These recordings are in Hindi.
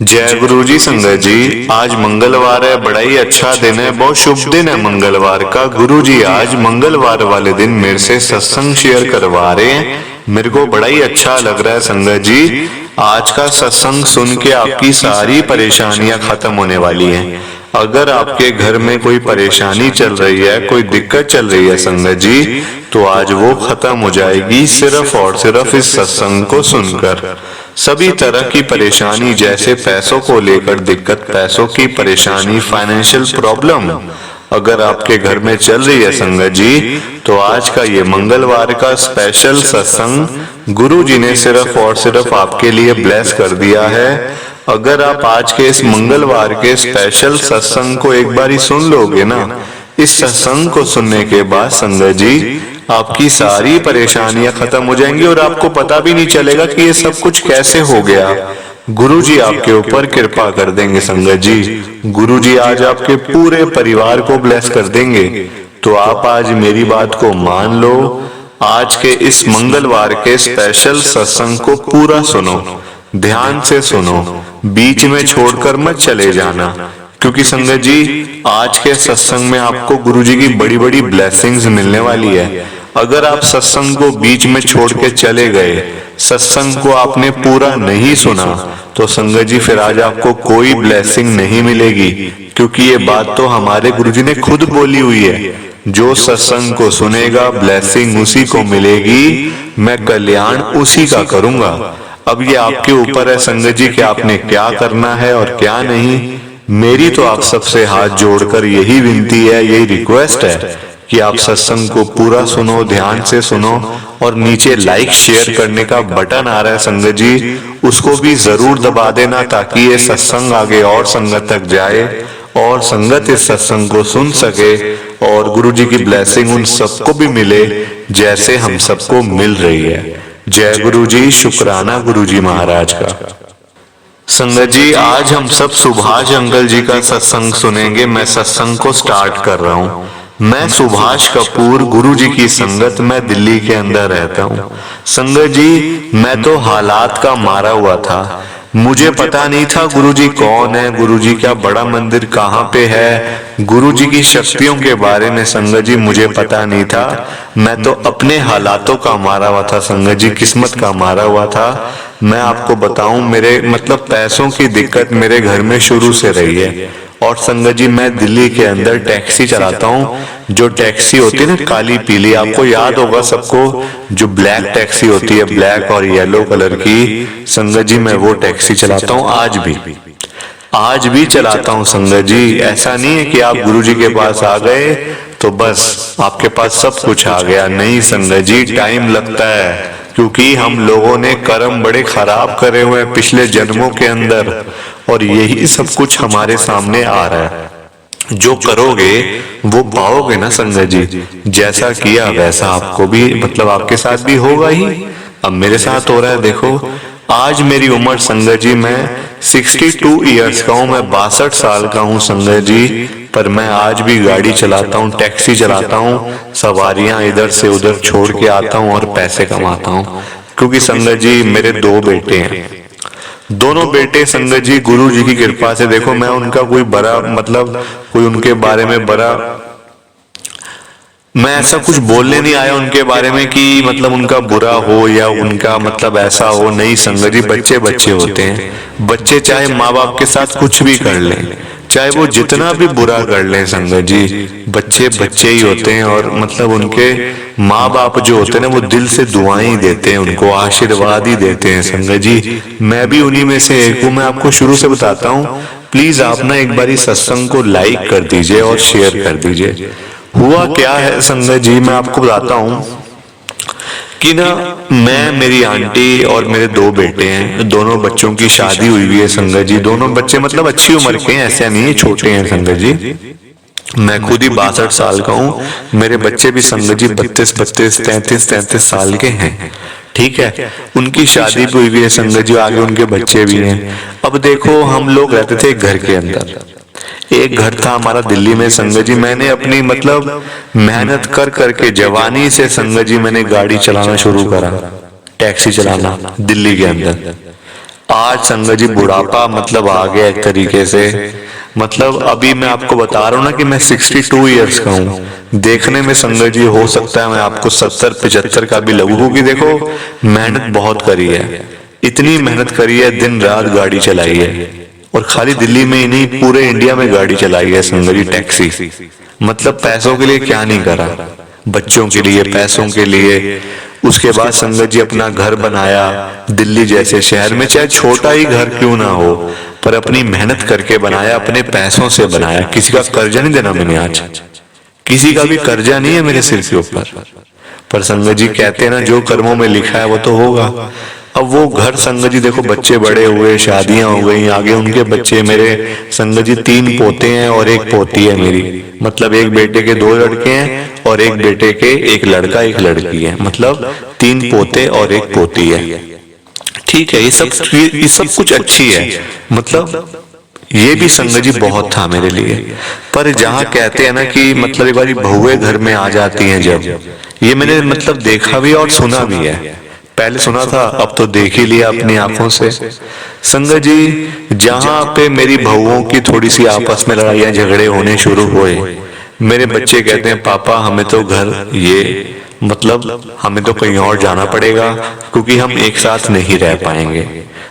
जय गुरु जी। संगत जी, आज मंगलवार है, बड़ा ही अच्छा दिन है, बहुत शुभ दिन है मंगलवार का। गुरु जी आज मंगलवार वाले दिन मेरे से सत्संग शेयर करवा रहे हैं। मेरे को बड़ा ही अच्छा लग रहा है संगत जी। आज का सत्संग सुन के आपकी सारी परेशानियां खत्म होने वाली हैं। अगर आपके घर में कोई परेशानी चल रही है, कोई दिक्कत चल रही है संगत जी, तो आज वो खत्म हो जाएगी सिर्फ और सिर्फ इस सत्संग को सुनकर। सभी तरह की परेशानी, जैसे पैसों को लेकर दिक्कत, पैसों की परेशानी, फाइनेंशियल प्रॉब्लम अगर आपके घर में चल रही है संगत जी, तो आज का ये मंगलवार का स्पेशल सत्संग गुरु जी ने सिर्फ और सिर्फ आपके लिए ब्लेस कर दिया है। अगर आप आज के इस मंगलवार के स्पेशल सत्संग को एक बार ही सुन लोगे ना, इस सत्संग को सुनने के बाद संगत जी आपकी सारी परेशानियां खत्म हो जाएंगी और आपको पता भी नहीं चलेगा कि ये सब कुछ कैसे हो गया। गुरु जी आपके ऊपर कृपा कर देंगे संगत जी। गुरु जी आज आपके पूरे परिवार को ब्लेस कर देंगे। तो आप आज मेरी बात को मान लो, आज के इस मंगलवार के स्पेशल सत्संग को पूरा सुनो, ध्यान से सुनो, बीच में छोड़कर मत चले जाना, क्योंकि संगत जी आज के सत्संग में आपको गुरुजी की बड़ी बड़ी ब्लेसिंग्स मिलने वाली है। अगर आप सत्संग को बीच में छोड़ के चले गए, सत्संग को आपने पूरा नहीं सुना, तो संगत जी फिर आज आपको कोई ब्लेसिंग नहीं मिलेगी, क्योंकि ये बात तो हमारे गुरुजी ने खुद बोली हुई है, जो सत्संग को सुनेगा ब्लेसिंग उसी को मिलेगी, मैं कल्याण उसी का करूंगा। अब ये आपके ऊपर है संगत जी कि आपने क्या करना है और क्या नहीं। मेरी तो आप सबसे हाथ जोड़कर यही विनती है, यही रिक्वेस्ट है कि आप सत्संग को पूरा सुनो, ध्यान से सुनो, और नीचे लाइक शेयर करने का बटन आ रहा है संगत जी, उसको भी जरूर दबा देना, ताकि ये सत्संग आगे और संगत तक जाए और संगत इस सत्संग को सुन सके और गुरु जी की ब्लेसिंग उन सबको भी मिले जैसे हम सबको मिल रही है। जय गुरु जी। शुक्राना गुरु जी महाराज का। संगत जी आज हम सब सुभाष अंकल जी का सत्संग सुनेंगे। मैं सत्संग को स्टार्ट कर रहा हूँ। मैं सुभाष कपूर, गुरु जी की संगत में दिल्ली के अंदर रहता हूँ। संगत जी मैं तो हालात का मारा हुआ था, मुझे पता नहीं था गुरुजी कौन है, गुरुजी क्या बड़ा मंदिर कहाँ पे है, गुरुजी की शक्तियों के बारे में संगत जी मुझे पता नहीं था। मैं तो अपने हालातों का मारा हुआ था संगत जी, किस्मत का मारा हुआ था। मैं आपको बताऊं, मेरे मतलब पैसों की दिक्कत मेरे घर में शुरू से रही है। और संगत जी मैं दिल्ली के अंदर टैक्सी चलाता हूँ, जो टैक्सी होती है ना काली पीली, आपको याद होगा सबको, जो ब्लैक टैक्सी होती है, ब्लैक और येलो कलर की। संगत जी मैं वो टैक्सी चलाता हूँ, आज भी चलाता हूँ संगत जी। ऐसा नहीं है कि आप गुरुजी के पास आ गए तो बस आपके पास सब कुछ आ गया, नहीं संगत जी, टाइम लगता है, क्योंकि हम लोगों ने कर्म बड़े खराब करे हुए हैं पिछले जन्मों के अंदर, और यही सब कुछ हमारे सामने आ रहा है। जो करोगे वो पाओगे ना संगत जी, जैसा किया वैसा आपको भी मतलब आपके साथ भी होगा ही। अब मेरे साथ हो रहा है, देखो आज मेरी उम्र संगत जी मैं 62 इयर्स का हूँ, मैं 62 साल का हूँ संगत जी, पर मैं आज भी गाड़ी चलाता हूँ, टैक्सी चलाता हूँ, सवारियां इधर से उधर छोड़ के आता हूँ और पैसे कमाता हूँ। क्योंकि संगत जी मेरे 2 बेटे हैं, दोनों बेटे संगत जी गुरु जी की कृपा से, देखो मैं उनका कोई बड़ा मतलब कोई उनके बारे में बड़ा मैं ऐसा कुछ बोलने नहीं आया उनके बारे में कि मतलब उनका बुरा हो या उनका मतलब ऐसा हो, नहीं संगत जी, बच्चे बच्चे होते हैं। बच्चे चाहे माँ बाप के साथ कुछ भी कर लें, चाहे वो जितना भी बुरा कर लें संगत जी, बच्चे बच्चे ही होते हैं। और मतलब उनके माँ बाप जो होते हैं ना, वो दिल से दुआएं ही देते हैं, उनको आशीर्वाद ही देते हैं संगत जी। मैं भी उन्हीं में से एक हूँ। मैं आपको शुरू से बताता हूँ, प्लीज आप ना एक बार सत्संग को लाइक कर दीजिए और शेयर कर दीजिए। हुआ क्या है संगत जी, मैं आपको बताता हूँ कि ना मैं, मेरी आंटी और मेरे 2 बेटे हैं, दोनों बच्चों की शादी हुई है संगत जी। दोनों बच्चे मतलब अच्छी उम्र के हैं, ऐसा नहीं है छोटे हैं संगत जी। मैं खुद ही 62 साल का हूँ, मेरे बच्चे भी संगत जी 32, 33 साल के हैं, ठीक है। उनकी शादी भी हुई है संगत जी, आगे उनके बच्चे भी हैं। अब देखो हम लोग रहते थे एक घर के अंदर, एक घर था हमारा दिल्ली में संगत जी। मैंने अपनी मतलब मेहनत कर करके जवानी से संगत जी मैंने गाड़ी चलाना शुरू करा, टैक्सी चलाना दिल्ली के अंदर। आज संगत जी बुढ़ापा मतलब आ गया एक तरीके से। मतलब अभी मैं आपको बता रहा हूँ ना कि मैं 62 ईयर्स का हूँ। देखने में संगत जी हो सकता है मैं आपको 70-75 का भी लगूं, क्योंकि देखो मेहनत बहुत करी है, इतनी मेहनत करी है, दिन रात गाड़ी चलाई है, और खाली दिल्ली में ही नहीं पूरे इंडिया में गाड़ी चलाई है संगत जी, टैक्सी। मतलब पैसों के लिए क्या नहीं करा, बच्चों के लिए, पैसों के लिए। उसके बाद संगत जी अपना घर बनाया दिल्ली जैसे शहर में, चाहे छोटा ही घर क्यों ना हो, पर अपनी मेहनत करके बनाया, अपने पैसों से बनाया। किसी का कर्जा नहीं देना मैंने आज, किसी का भी कर्जा नहीं है मेरे सिर के ऊपर। पर संगत जी कहते हैं ना, जो कर्मों में लिखा है वो तो होगा। अब वो घर संगत जी देखो, बच्चे बड़े हुए, शादियां हो गई, आगे उनके बच्चे। मेरे संगत जी 3 पोते हैं और 1 पोती है मेरी। मतलब एक बेटे के 2 लड़के हैं और एक बेटे के 1 लड़का 1 लड़की है। मतलब 3 पोते और 1 पोती है। ठीक है, ये सब कुछ अच्छी है। मतलब ये भी संगत जी बहुत था मेरे लिए। पर जहाँ कहते हैं ना कि मतलब एक बारी बहुएं घर में आ जाती हैं जब, ये मैंने मतलब देखा भी और सुना भी है। पहले सुना था, अब तो देख ही लिया अपनी आंखों से। संगत जी जहाँ पे मेरी बहुओं की थोड़ी सी आपस में लड़ाइयाँ झगड़े होने शुरू हुए, मेरे बच्चे कहते हैं पापा हमें तो घर ये मतलब हमें तो कहीं और जाना पड़ेगा, क्योंकि हम एक साथ नहीं रह पाएंगे।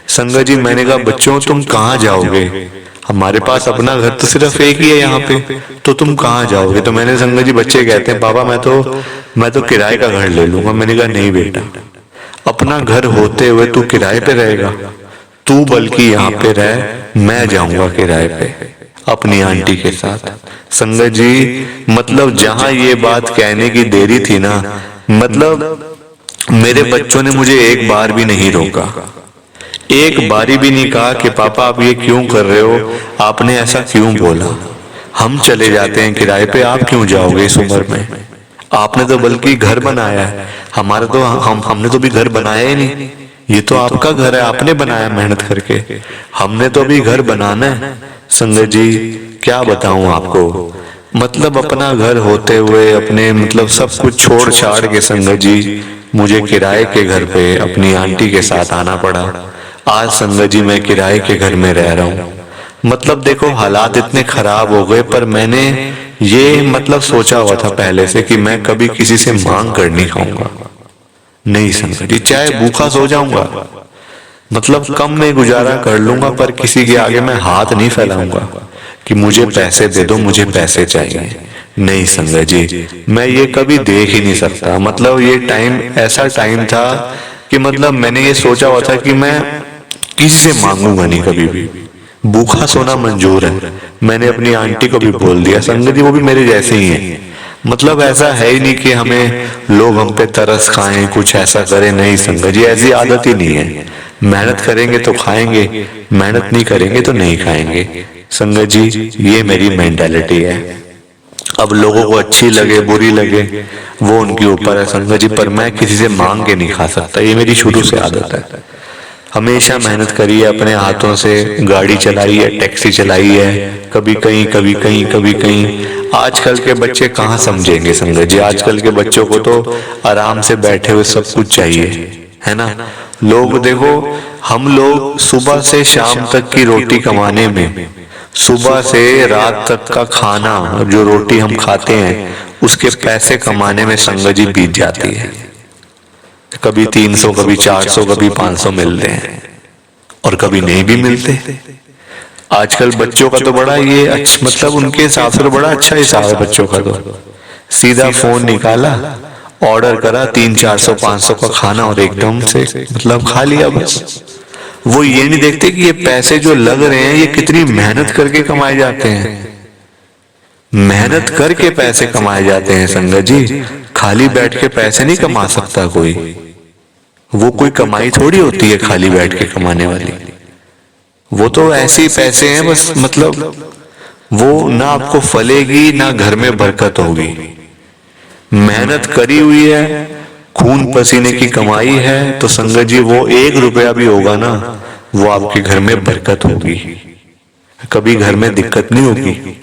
संगत जी मैंने कहा बच्चों तुम कहाँ जाओगे, हमारे पास अपना घर तो सिर्फ एक ही है यहाँ पे, तो तुम कहाँ जाओगे। तो मैंने संगत जी, बच्चे कहते हैं पापा मैं तो किराए का घर ले लूंगा। मैंने कहा नहीं बेटा, अपना घर होते हुए तू किराए पे रहेगा, तू बल्कि यहाँ पे रह, मैं जाऊंगा किराए पे अपनी आंटी के साथ। संगत जी मतलब जहां ये बात कहने की देरी थी ना, मतलब मेरे बच्चों ने मुझे एक बार भी नहीं रोका, एक बारी भी नहीं कहा कि पापा आप ये क्यों कर रहे हो, आपने ऐसा क्यों बोला, हम चले जाते हैं किराए पे, आप क्यों जाओगे इस उम्र में, आपने तो बल्कि घर बनाया है, हमारा तो हमने तो भी घर बनाया ही नहीं, ये तो आपका घर है, आपने बनाया मेहनत करके, हमने तो अभी घर बनाना है। संगत जी क्या बताऊं आपको, मतलब अपना घर होते हुए अपने मतलब सब कुछ छोड़ छाड़ के संगत जी मुझे किराए के घर पे अपनी आंटी के साथ आना पड़ा। आज संगत जी मैं किराए के घर में रह रहा हूँ। मतलब देखो हालात इतने खराब हो गए, पर मैंने ये मतलब सोचा हुआ था पहले से कि मैं कभी किसी से मांग कर नहीं खाऊंगा। नहीं संगत जी, चाहे भूखा सो जाऊंगा, मतलब कम में गुजारा कर लूंगा, पर किसी के आगे मैं हाथ नहीं फैलाऊंगा कि मुझे पैसे दे दो, मुझे पैसे चाहिए। नहीं संगत जी, मैं ये कभी देख ही नहीं सकता। मतलब ये टाइम ऐसा टाइम था कि मतलब मैंने ये सोचा हुआ था कि मैं किसी से मांगूंगा नहीं कभी भी, भूखा सोना मंजूर है। मैंने अपनी आंटी को भी बोल दिया। संगत जी वो भी मेरे जैसे ही हैं, मतलब ऐसा है ही नहीं कि हमें लोग हम पे तरस खाएं, कुछ ऐसा करें। नहीं संगत जी, ऐसी आदत ही नहीं है। मेहनत करेंगे तो खाएंगे, मेहनत नहीं करेंगे तो नहीं खाएंगे। संगत जी ये मेरी मेंटालिटी है। अब लोगों को अच्छी लगे बुरी लगे वो उनके ऊपर है संगत जी, पर मैं किसी से मांग के नहीं खा सकता, ये मेरी शुरू से आदत है। हमेशा मेहनत करी है, अपने हाथों से गाड़ी चलाई है, टैक्सी चलाई है, कभी कहीं कभी कहीं कभी कहीं। आजकल के बच्चे कहाँ समझेंगे संगत जी, आजकल के बच्चों को तो आराम से बैठे हुए सब कुछ चाहिए, है ना। लोग देखो, हम लोग सुबह से शाम तक की रोटी कमाने में, सुबह से रात तक का खाना जो रोटी हम खाते हैं उसके पैसे कमाने में संगत जी बीत जाती है। कभी 300, कभी 400, कभी 500 मिलते हैं और कभी नहीं भी मिलते। आजकल बच्चों का तो बड़ा ये अच्छा, मतलब उनके हिसाब से तो बड़ा अच्छा हिसाब है बच्चों का। तो सीधा फोन निकाला, ऑर्डर करा, 300, 400, 500 का खाना और एकदम से मतलब खा लिया बस। वो ये नहीं देखते कि ये पैसे जो लग रहे हैं ये कितनी मेहनत करके कमाए जाते हैं, मेहनत करके पैसे कमाए जाते हैं संगत जी। खाली बैठ के पैसे नहीं कमा सकता कोई, वो कोई कमाई थोड़ी होती है खाली बैठ के कमाने वाली। वो तो ऐसे ही पैसे हैं बस, मतलब वो ना आपको फलेगी ना घर में बरकत होगी। मेहनत करी हुई है, खून पसीने की कमाई है, तो संगत जी वो 1 रुपया भी होगा ना, वो आपके घर में बरकत होगी, कभी घर में दिक्कत नहीं होगी।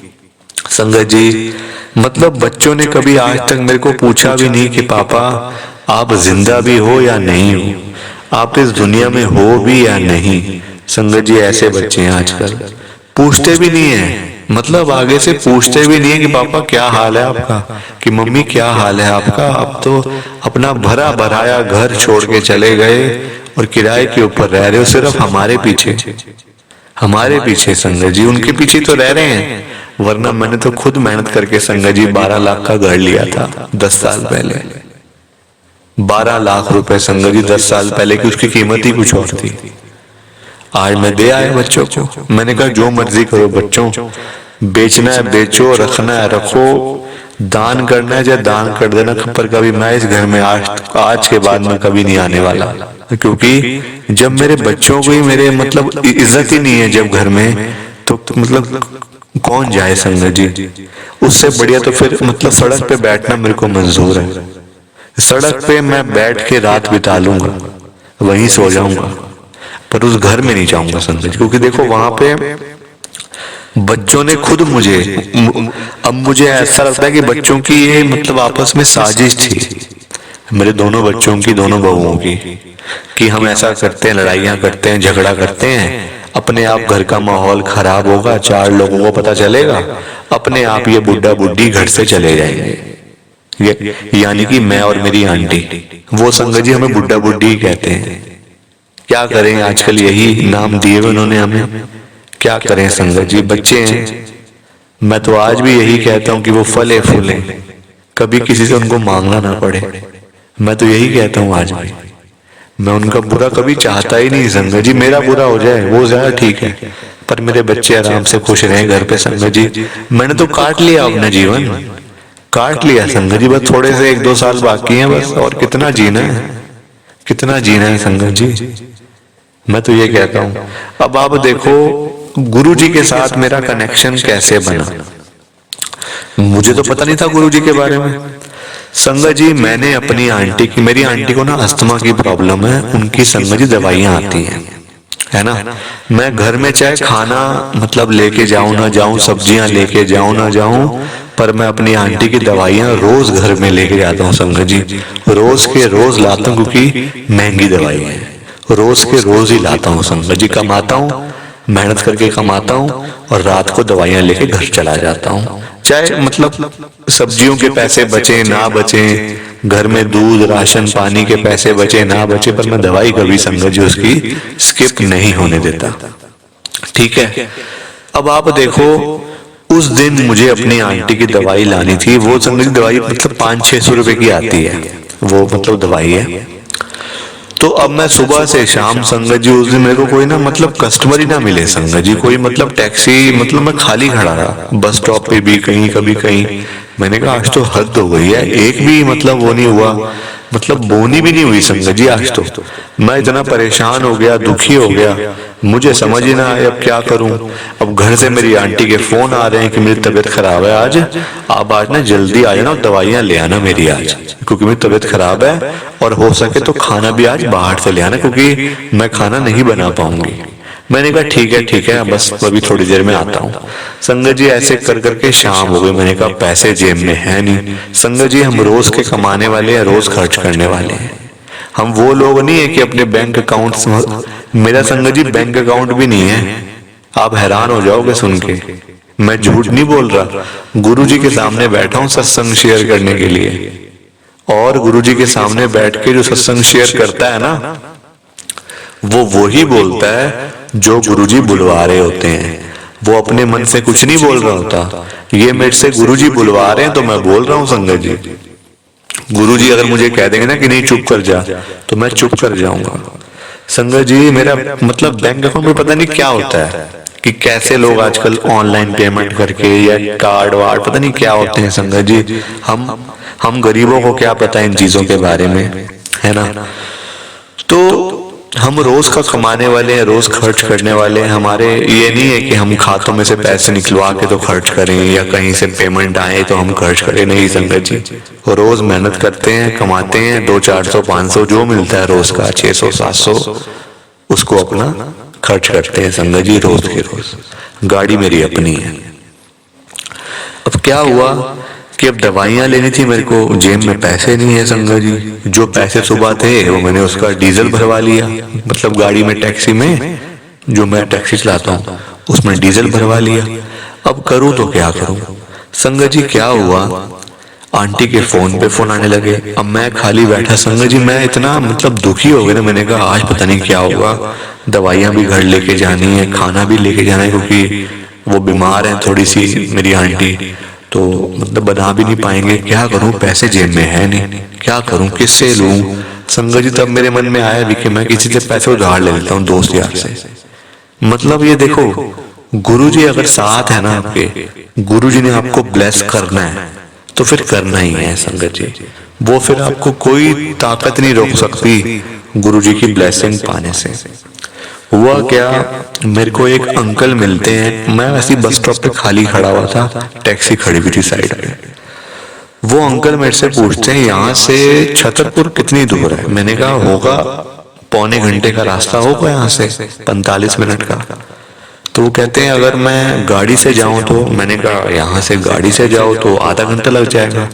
संगत जी मतलब बच्चों ने कभी आज तक मेरे को पूछा भी नहीं कि पापा आप जिंदा भी हो या नहीं हो, आप इस दुनिया में हो भी या नहीं। संगत जी ऐसे बच्चे हैं आजकल, पूछते भी नहीं है, मतलब आगे से पूछते भी नहीं है कि पापा क्या हाल है आपका, कि मम्मी क्या हाल है आपका। अब तो अपना भरा भराया घर छोड़ के चले गए और किराए के ऊपर रह रहे हो सिर्फ हमारे पीछे, हमारे पीछे। संगत जी उनके पीछे तो रह रहे हैं, वरना मैंने तो खुद मेहनत करके संगत जी 12 लाख का घर लिया था 10 साल पहले। 12 लाख रुपए संगत जी 10 साल पहले की उसकी कीमत ही कुछ और थी। आज मैं दे आया बच्चों को, मैंने कहा जो मर्जी करो बच्चों, बेचना है बेचो, रखना है रखो, दान करना है चाहे दान कर देना, पर कभी मैं इस घर में आज के बाद मैं कभी नहीं आने वाला। क्योंकि जब मेरे बच्चों को ही मेरे मतलब इज्जत ही नहीं है जब घर में, तो मतलब कौन जाए संगत जी। उससे बढ़िया तो फिर मतलब सड़क पे बैठना मेरे को मंजूर है। सड़क पे मैं बैठ के रात बिता लूंगा, वहीं सो जाऊंगा, पर उस घर में नहीं जाऊंगा संगत जी। क्योंकि देखो वहां पे बच्चों ने खुद मुझे, अब मुझे ऐसा लगता है कि बच्चों की ये मतलब आपस में साजिश थी, मेरे दोनों बच्चों की, दोनों बहुओं की, कि हम ऐसा करते हैं, लड़ाइयां करते हैं, झगड़ा करते हैं, अपने आप घर का माहौल खराब होगा, 4 लोगों को पता चलेगा, अपने आप ये बुढ़ा बुढ़ी घर से चले जाएंगे। यानी कि मैं और मेरी आंटी, वो संगत जी हमें बुढ़ा बुढ़ी कहते हैं। क्या करें, आजकल यही नाम दिए हुए उन्होंने हमें, क्या करें संगत जी, बच्चे हैं। मैं तो आज भी यही कहता हूं कि वो फले फूले, कभी किसी से उनको मांगना ना पड़े। मैं तो यही कहता हूं आज भी, मैं उनका बुरा कभी चाहता ही नहीं संगत जी। मेरा बुरा हो जाए वो ज्यादा ठीक है, पर मेरे बच्चे आराम से खुश रहें घर पे संगत जी। मैंने तो काट लिया अपना जीवन, काट लिया संगत जी, बस थोड़े से 1-2 साल बाकी हैं बस, और कितना जीना है, कितना जीना है संगत जी। मैं तो ये कहता हूं। अब आप देखो गुरु जी के साथ मेरा कनेक्शन कैसे बना, मुझे तो पता नहीं था गुरु जी के बारे में। संगत जी मैंने अपनी आंटी की, मेरी आंटी को ना अस्थमा की प्रॉब्लम है, उनकी संगत जी दवाइयां आती हैं, है ना। मैं घर में चाहे खाना मतलब लेके जाऊं ना जाऊं, सब्जियां लेके जाऊं ना जाऊं, पर मैं अपनी आंटी की दवाइयां रोज घर में लेके जाता हूँ संगत जी। रोज के रोज लाता हूँ, क्योंकि महंगी दवाई है, रोज के रोज ही लाता हूँ संगत जी। कमाता हूँ, मेहनत करके कमाता हूँ, और रात को दवाइयां लेके घर चला जाता हूँ। चाहे मतलब सब्जियों के पैसे बचे ना बचे, घर में दूध राशन पानी के पैसे बचे ना बचे, पर मैं दवाई कभी संगत जी उसकी स्किप नहीं होने देता। ठीक है। अब आप देखो उस दिन मुझे अपनी आंटी की दवाई लानी थी, वो संगत जी दवाई मतलब 500-600 रुपए की आती है, वो मतलब दवाई है। तो अब मैं सुबह से शाम संगत जी, उस दिन मेरे को कोई ना मतलब कस्टमर ही ना मिले संगत जी, कोई मतलब टैक्सी, मतलब मैं खाली खड़ा रहा बस स्टॉप पे भी, कहीं कभी कहीं। मैंने कहा आज तो हद हो गई है, एक भी मतलब वो नहीं हुआ, मतलब बोनी भी नहीं हुई संगत जी आज तो। मैं इतना परेशान हो गया, दुखी हो गया, मुझे समझ ही ना आया अब क्या करूं। अब घर से मेरी आंटी के फोन आ रहे हैं कि मेरी तबीयत खराब है आज, आप आज ना जल्दी आ जाना, दवाइयां ले आना मेरी आज, क्योंकि मेरी तबीयत खराब है, और हो सके तो खाना भी आज बाहर से ले आना, क्योंकि मैं खाना नहीं बना पाऊंगी। मैंने कहा ठीक है बस अभी थोड़ी देर में आता हूँ। संगत जी ऐसे कर करके शाम हो गई। मैंने कहा पैसे जेब में है नहीं संगत जी, हम रोज के कमाने वाले हैं, रोज खर्च करने वाले हैं, हम वो लोग नहीं है कि अपने बैंक अकाउंट, मेरा संगत जी बैंक अकाउंट भी नहीं है। आप हैरान हो जाओगे सुन के, मैं झूठ नहीं बोल रहा। गुरु जी के सामने बैठा हूँ सत्संग शेयर करने के लिए, और गुरु जी के सामने बैठ के जो सत्संग शेयर करता है ना, वो ही बोलता है जो गुरुजी बुलवा रहे होते हैं। वो अपने मन से कुछ नहीं बोल रहा होता, ये मेरे से गुरुजी बुलवा रहे हैं तो मैं बोल रहा हूँ संगत जी। गुरुजी अगर मुझे कह देंगे ना कि नहीं चुप कर जा, तो मैं चुप कर जाऊंगा संगत जी। मेरा मतलब बैंक अकाउंट में पता नहीं क्या होता है, कि कैसे लोग आजकल ऑनलाइन पेमेंट करके या कार्ड वार्ड पता नहीं क्या होते हैं संगत जी। हम गरीबों को क्या पता इन चीजों के बारे में, है ना। तो हम रोज का कमाने वाले हैं, रोज खर्च करने वाले हैं। हमारे ये नहीं है कि हम खातों में से पैसे निकलवा के तो खर्च करें, या कहीं से पेमेंट आए तो हम खर्च करें, नहीं संगत जी। वो रोज मेहनत करते हैं, कमाते हैं, 200-400-500 जो मिलता है रोज का, 600-700, उसको अपना खर्च करते हैं संगत जी रोज के रोज। गाड़ी मेरी अपनी है। अब क्या हुआ कि अब दवाइयाँ लेनी थी मेरे को, जेब में पैसे नहीं है संगत जी। जो पैसे सुबह थे वो मैंने उसका डीजल भरवा लिया, मतलब गाड़ी में टैक्सी में, जो मैं टैक्सी चलाता हूँ उसमें डीजल भरवा लिया। अब करूँ तो क्या करूँ संगत जी। क्या हुआ, आंटी के फोन पे फोन आने लगे। अब मैं खाली बैठा संगत जी, मैं इतना मतलब दुखी हो गया ना। मैंने कहा आज पता नहीं क्या होगा, दवाइयाँ भी घर लेके जानी है, खाना भी लेके जाना है, क्योंकि वो बीमार है थोड़ी सी मेरी आंटी, तो मतलब बना भी नहीं पाएंगे। क्या करूं, पैसे जेब में है नहीं, क्या करूं, किससे लूं संगत जी। तब मेरे मन में आया भी कि मैं किसी से पैसे उधार ले लेता हूं, दोस्त यार से। मतलब ये देखो, गुरुजी अगर साथ है ना आपके, गुरुजी ने आपको ब्लेस करना है तो फिर करना ही है संगत जी। वो फिर आपको कोई ताकत नहीं रोक सकती गुरुजी की ब्लेसिंग पाने से। हुआ क्या, मेरे को एक अंकल मिलते हैं। मैं वैसे बस स्टॉप पे खाली खड़ा हुआ था, टैक्सी खड़ी हुई थी साइड में। वो अंकल मेरे से पूछते हैं यहाँ से छतरपुर कितनी दूर है। मैंने कहा होगा पौने घंटे का रास्ता होगा यहाँ से, 45 मिनट का। तो वो कहते हैं अगर मैं गाड़ी से जाऊं तो, मैंने कहा यहाँ से गाड़ी से जाओ तो आधा घंटा लग जाएगा।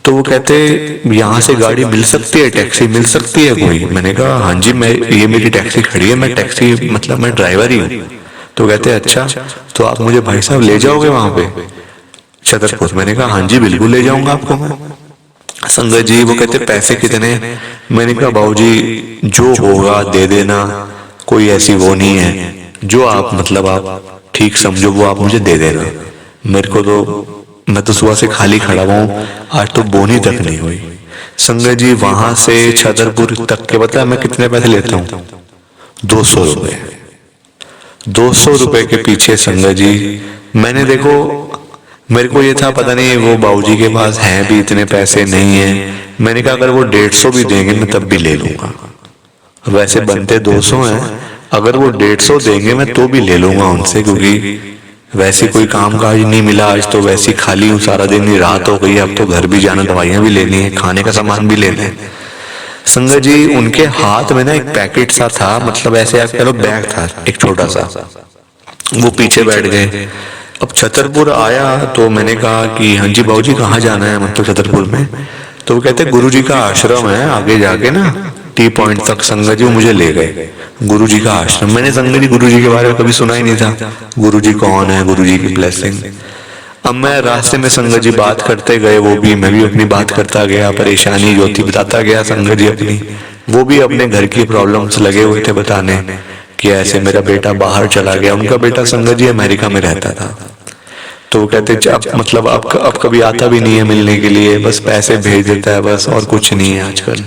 तो वो कहते यहाँ से गाड़ी मिल सकती है, टैक्सी मिल सकती है कोई। मैंने कहा हाँ जी, मैं ये मेरी टैक्सी खड़ी है, मैं टैक्सी मतलब मैं ड्राइवर ही हूँ। तो कहते अच्छा, तो आप मुझे भाई साहब ले जाओगे वहां पे छतरपुर। मैंने कहा हाँ जी बिल्कुल ले जाऊंगा आपको मैं संगत जी। वो कहते पैसे कितने। मैंने कहा बाबूजी जो होगा दे देना, कोई ऐसी वो नहीं है, जो आप मतलब आप ठीक समझो वो आप मुझे दे देना। मेरे को तो, मैं तो सुबह से खाली खड़ा हूँ, आज तो बोनी तक नहीं हुई संगत जी। वहां से छतरपुर तक के पता है मैं कितने पैसे लेता हूँ, 200 रुपए। 200 रुपए के पीछे संगत जी मैंने देखो, मेरे को ये था पता नहीं वो बाबूजी के पास हैं भी इतने पैसे नहीं है। मैंने कहा अगर वो 150 भी देंगे मैं तब भी ले लूंगा। वैसे बनते 200 हैं, अगर वो 150 देंगे मैं तो भी ले लूंगा उनसे, क्योंकि वैसे कोई काम काज नहीं मिला आज तो, वैसे खाली हूँ सारा दिन, रात हो गई, अब तो घर भी जाना, दवाइयाँ भी लेनी है, खाने का सामान भी लेना है संगत जी। उनके हाथ में ना एक पैकेट सा था, मतलब ऐसे आप कह लो बैग था एक छोटा सा। वो पीछे बैठ गए। अब छतरपुर आया तो मैंने कहा कि हाँ जी बाबूजी कहाँ जाना है मतलब छतरपुर में। तो वो कहते गुरुजी का आश्रम है आगे जाके ना, टी पॉइंट तक। संगत जी मुझे ले गए गुरुजी का आश्रम। मैंने संगत जी गुरुजी के बारे में कभी सुना ही नहीं था, गुरुजी कौन है, गुरुजी की ब्लेसिंग। अब मैं रास्ते में संगत जी बात करते गए, वो भी, मैं भी अपनी बात करता गया, परेशानी जो थी बताता गया संगत जी अपनी। वो भी अपने घर की प्रॉब्लम्स लगे हुए थे बताने कि ऐसे मेरा बेटा बाहर चला गया। उनका बेटा संगत जी अमेरिका में रहता था। तो वो कहते अब मतलब अब कभी आता भी नहीं है मिलने के लिए, बस पैसे भेज देता है बस, और कुछ नहीं है आजकल,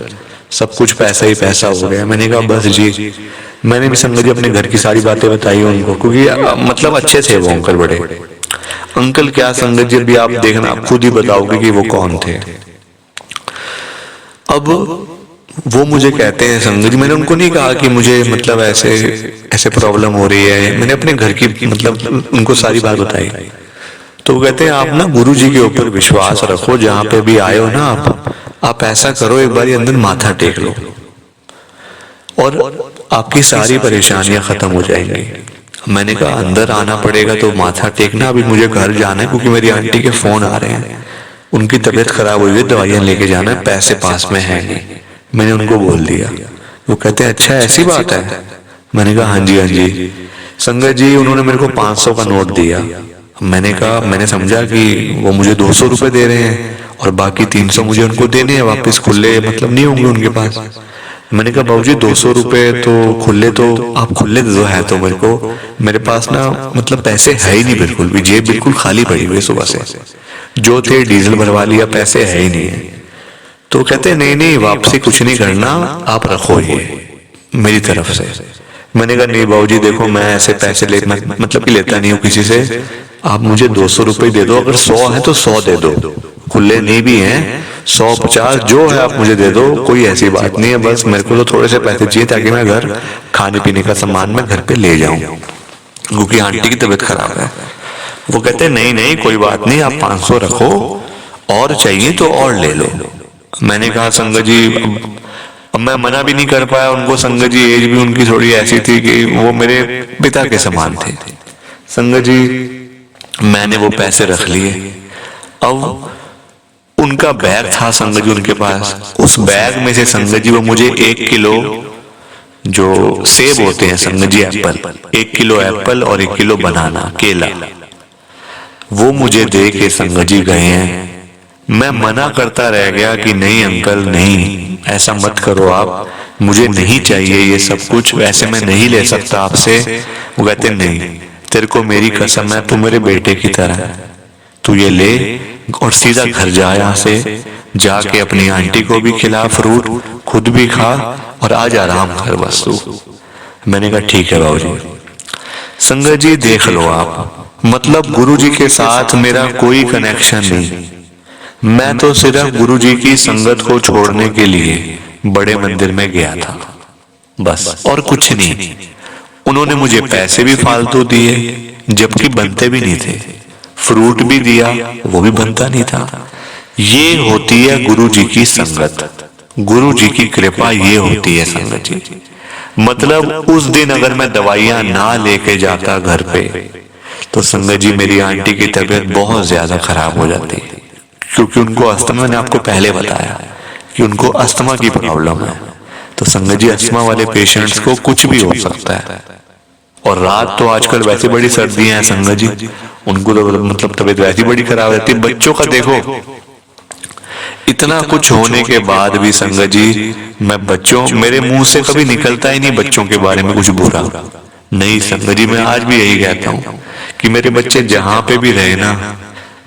सब कुछ पैसा ही पैसा हो गया। मैंने कहा बस जी। मैंने भी संगत जी अपने घर की सारी बातें बताई उनको, क्योंकि मतलब अच्छे थे वो अंकल, बड़े अंकल। क्या संगत जी अभी आप देखना, आप खुद ही बताओगे कि वो कौन थे। अब वो मुझे कहते हैं संगत जी, मैंने उनको नहीं कहा कि मुझे मतलब ऐसे ऐसे प्रॉब्लम हो रही है, मैंने अपने घर की मतलब उनको सारी बात बताई। तो वो कहते हैं आप ना गुरु जी के ऊपर विश्वास रखो, जहां पे भी आए हो ना आप ऐसा करो, एक बार अंदर माथा टेक लो और आपकी सारी परेशानियां खत्म हो जाएंगी। मैंने कहा अंदर आना पड़ेगा तो माथा टेकना, अभी मुझे घर जाना है क्योंकि मेरी आंटी के फोन आ रहे हैं, उनकी तबीयत खराब हुई है, दवाइयां लेके जाना है, पैसे पास में है नहीं। मैंने उनको बोल दिया। वो कहते हैं अच्छा ऐसी बात है। मैंने कहा हाँ जी। संगत जी उन्होंने मेरे को 500 का नोट दिया। मैंने कहा, मैंने समझा कि वो मुझे 200 रुपए दे रहे हैं और बाकी 300 मुझे उनको देने हैं वापस, खुले मतलब नहीं होंगे उनके पास। मैंने कहा बाबूजी 200 रुपए तो खुले, तो आप खुले दे दो, है तो मेरे को, मेरे पास ना मतलब पैसे है ही नहीं बिल्कुल भी, जेब बिल्कुल खाली पड़ी हुई सुबह से, जो थे डीजल भरवा लिया, पैसे है ही नहीं है। तो कहते नहीं वापसी कुछ नहीं करना, आप रखो ये मेरी तरफ से। मैंने कहा नहीं बाबूजी देखो मैं ऐसे पैसे मतलब कि लेता नहीं हूँ किसी से, आप मुझे 200 रुपए दे दो, अगर 100 है तो 100 दे दो, खुले नहीं भी हैं 150 जो है आप मुझे दे दो, कोई ऐसी बात नहीं है, बस मेरे को तो थोड़े से पैसे चाहिए ताकि मैं घर खाने पीने का सामान मैं घर पे ले जाऊं, क्योंकि आंटी की तबीयत खराब है। वो कहते नहीं कोई बात नहीं, आप 500 रखो, और चाहिए तो और ले लो। मैंने कहा संगत जी अब मैं मना भी नहीं कर पाया उनको। संगत जी एज भी उनकी थोड़ी ऐसी थी कि वो मेरे पिता के समान थे। संगत जी मैंने वो पैसे रख लिए। अब उनका बैग था संगत जी उनके पास, उस बैग में से संगत जी वो मुझे 1 किलो जो सेब होते हैं संगत जी, एप्पल, 1 किलो एप्पल और 1 किलो बनाना केला, वो मुझे दे के संगत जी गए हैं। मैं मना करता रह गया कि नहीं अंकल नहीं, ऐसा मत करो आप, मुझे नहीं चाहिए ये सब कुछ, वैसे मैं नहीं ले सकता आपसे। वो कहते नहीं, तेरे को मेरी कसम है, तू मेरे बेटे की तरह है, तू ये ले और सीधा घर जा, यहाँ से जाके अपनी आंटी को भी खिला फ्रूट, खुद भी खा और आज आराम कर बस तू। मैंने कहा ठीक है बाबूजी। संगत जी देख लो आप, मतलब गुरुजी के साथ मेरा कोई कनेक्शन नहीं, मैं तो सिर्फ गुरुजी की संगत को छोड़ने के लिए बड़े मंदिर में गया था बस, और कुछ नहीं। उन्होंने मुझे पैसे भी फालतू दिए जबकि बनते भी नहीं थे, फ्रूट भी दिया वो भी बनता नहीं था। ये होती है गुरुजी की संगत, गुरुजी की कृपा ये होती है संगत जी। मतलब उस दिन अगर मैं दवाइयां ना लेके जाता घर पे तो संगत जी मेरी आंटी की तबीयत बहुत ज्यादा खराब हो जाती, क्योंकि उनको अस्थमा, मैंने आपको पहले बताया कि उनको अस्थमा की प्रॉब्लम है। तो संगत जी अस्थमा वाले पेशेंट्स को कुछ भी हो सकता है, और रात तो आजकल वैसे बड़ी सर्दियां हैं संगत जी, उनको तो मतलब तबीयत वैसी बड़ी खराब रहती है। बच्चों का देखो, इतना कुछ होने के बाद भी संगत जी मैं बच्चों, मेरे मुंह से कभी निकलता ही नहीं बच्चों के बारे में कुछ बुरा नहीं संगत जी। मैं आज भी यही कहता हूँ कि मेरे बच्चे जहां पे भी रहे ना,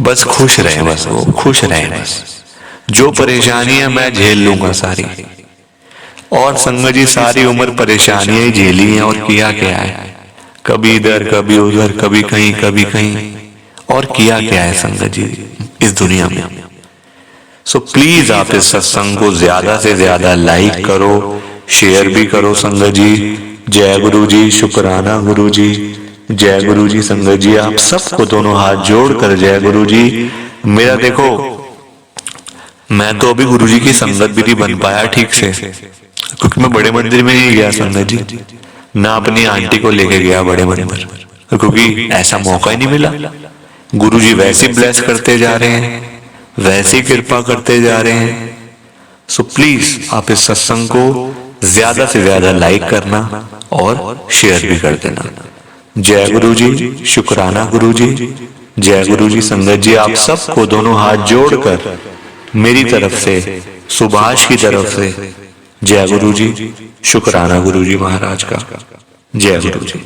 बस खुश रहे, बस वो खुश रहे बस। जो परेशानी है मैं झेल लूंगा सारी, और संगत जी सारी उम्र परेशानियां ही झेली हैं और किया क्या है, कभी इधर कभी उधर, कभी कहीं कभी कहीं, और किया क्या है संगत जी इस दुनिया में। सो प्लीज आप इस सत्संग को ज्यादा से ज्यादा लाइक करो, शेयर भी करो संगत जी। जय गुरु जी, शुक्राना गुरु जी, जय गुरु जी संगत जी। आप सबको दोनों हाथ जोड़कर जय गुरु जी। मेरा देखो, मैं तो अभी गुरु जी की संगत भी नहीं बन पाया ठीक से, क्योंकि मैं बड़े मंदिर में नहीं गया संगत जी, ना अपनी आंटी को लेके गया बड़े मंदिर, क्योंकि ऐसा मौका ही नहीं मिला। गुरु जी वैसे ब्लेस करते जा रहे हैं, वैसी कृपा करते जा रहे हैं। सो प्लीज आप इस सत्संग को ज्यादा से ज्यादा लाइक करना और शेयर भी कर देना। जय गुरु जी, शुक्राना गुरु जी, जय गुरु जी संगत जी। आप सबको दोनों हाथ जोड़कर मेरी तरफ से, सुभाष की तरफ से जय गुरु जी, शुक्राना गुरु जी महाराज का। जय गुरु जी।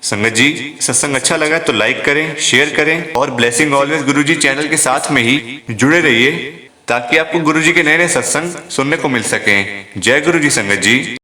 संगत जी सत्संग अच्छा लगा तो लाइक करें, शेयर करें, और ब्लेसिंग ऑलवेज गुरुजी चैनल के साथ में ही जुड़े रहिए, ताकि आपको गुरुजी के नए नए सत्संग सुनने को मिल सकें। जय गुरु जी संगत जी।